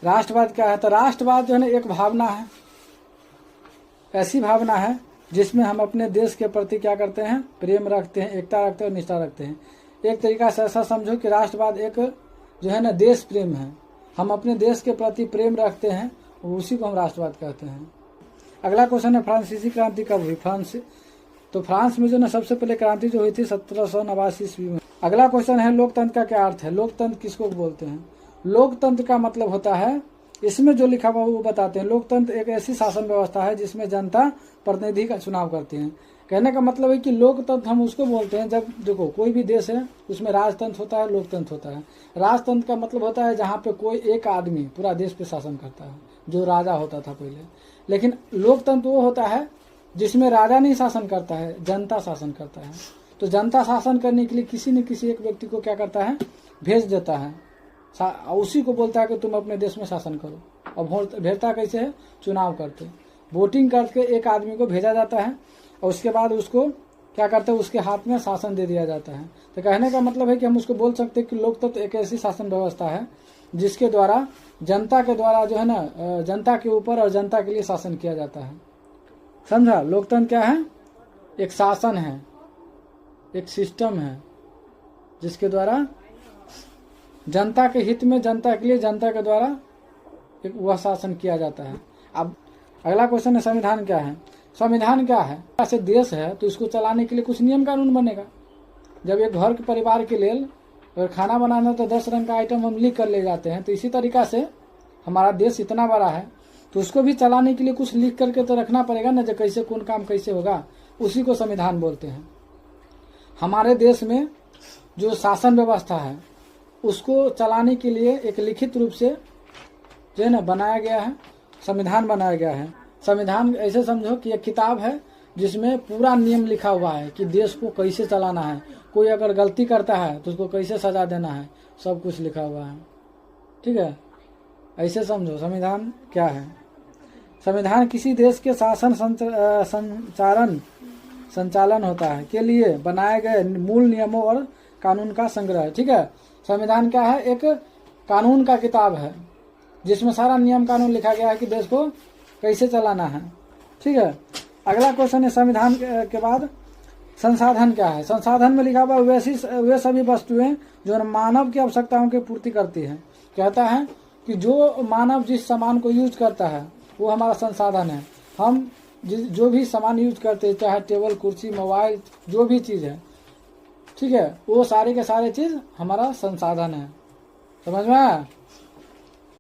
राष्ट्रवाद क्या है? तो राष्ट्रवाद जो है ना एक भावना है, ऐसी भावना है जिसमें हम अपने देश के प्रति क्या करते हैं? प्रेम रखते हैं, एकता रखते हैं और निष्ठा रखते हैं। एक तरीका से ऐसा समझो कि राष्ट्रवाद एक जो है ना देश प्रेम है। हम अपने देश के प्रति प्रेम रखते हैं, उसी को हम राष्ट्रवाद कहते हैं। अगला क्वेश्चन है फ्रांसीसी क्रांति कब हुई? तो फ्रांस में जो ना सबसे पहले क्रांति जो हुई थी 1789 ईस्वी में। अगला क्वेश्चन है लोकतंत्र का क्या अर्थ है? लोकतंत्र किसको बोलते हैं? लोकतंत्र का मतलब होता है, इसमें जो लिखा हुआ वो बताते हैं। लोकतंत्र एक ऐसी शासन व्यवस्था है जिसमें जनता प्रतिनिधि का चुनाव करती है। कहने का मतलब है कि लोकतंत्र हम उसको बोलते हैं जब देखो कोई भी देश है उसमें राजतंत्र होता है, लोकतंत्र होता है। राजतंत्र का मतलब होता है जहाँ पे कोई एक आदमी पूरा देश पे शासन करता है, जो राजा होता था पहले। लेकिन लोकतंत्र वो होता है जिसमें राजा नहीं शासन करता है, जनता शासन करता है। तो जनता शासन करने के लिए किसी न किसी एक व्यक्ति को क्या करता है? भेज देता है, उसी को बोलता है कि तुम अपने देश में शासन करो। और भेजता कैसे है? चुनाव करके, वोटिंग करके एक आदमी को भेजा जाता है और उसके बाद उसको क्या करते हैं? उसके हाथ में शासन दे दिया जाता है। तो कहने का मतलब है कि हम उसको बोल सकते हैं कि लोकतंत्र एक ऐसी शासन व्यवस्था है जिसके द्वारा जनता के द्वारा जो है ना जनता के ऊपर और जनता के लिए शासन किया जाता है। समझा? लोकतंत्र क्या है? एक शासन है, एक सिस्टम है जिसके द्वारा जनता के हित में, जनता के लिए, जनता के द्वारा एक वह शासन किया जाता है। अब अगला क्वेश्चन है संविधान क्या है? संविधान क्या है? ऐसे देश है तो इसको चलाने के लिए कुछ नियम कानून बनेगा। जब एक घर के परिवार के लिए अगर खाना बनाना तो 10 रंग का आइटम हम लिख कर ले जाते हैं, तो इसी तरीका से हमारा देश इतना बड़ा है तो उसको भी चलाने के लिए कुछ लिख करके तो रखना पड़ेगा ना, जो कैसे कौन काम कैसे होगा, उसी को संविधान बोलते हैं। हमारे देश में जो शासन व्यवस्था है उसको चलाने के लिए एक लिखित रूप से जो है ना बनाया गया है, संविधान बनाया गया है। संविधान ऐसे समझो कि एक किताब है जिसमें पूरा नियम लिखा हुआ है कि देश को कैसे चलाना है, कोई अगर गलती करता है तो उसको कैसे सजा देना है, सब कुछ लिखा हुआ है। ठीक है, ऐसे समझो संविधान क्या है। संविधान किसी देश के शासन संचालन होता है के लिए बनाए गए मूल नियमों और कानून का संग्रह है। ठीक है, संविधान क्या है? एक कानून का किताब है जिसमें सारा नियम कानून लिखा गया है कि देश को कैसे चलाना है। ठीक है, अगला क्वेश्चन है संविधान के बाद संसाधन क्या है? संसाधन में लिखा हुआ वे सभी वस्तुएं जो मानव की आवश्यकताओं की पूर्ति करती है। कहता है कि जो मानव जिस सामान को यूज करता है वो हमारा संसाधन है। हम जो भी सामान यूज करते हैं, चाहे टेबल, कुर्सी, मोबाइल, जो भी चीज़ है, ठीक है, वो सारे के सारे चीज़ हमारा संसाधन है। समझ में आया?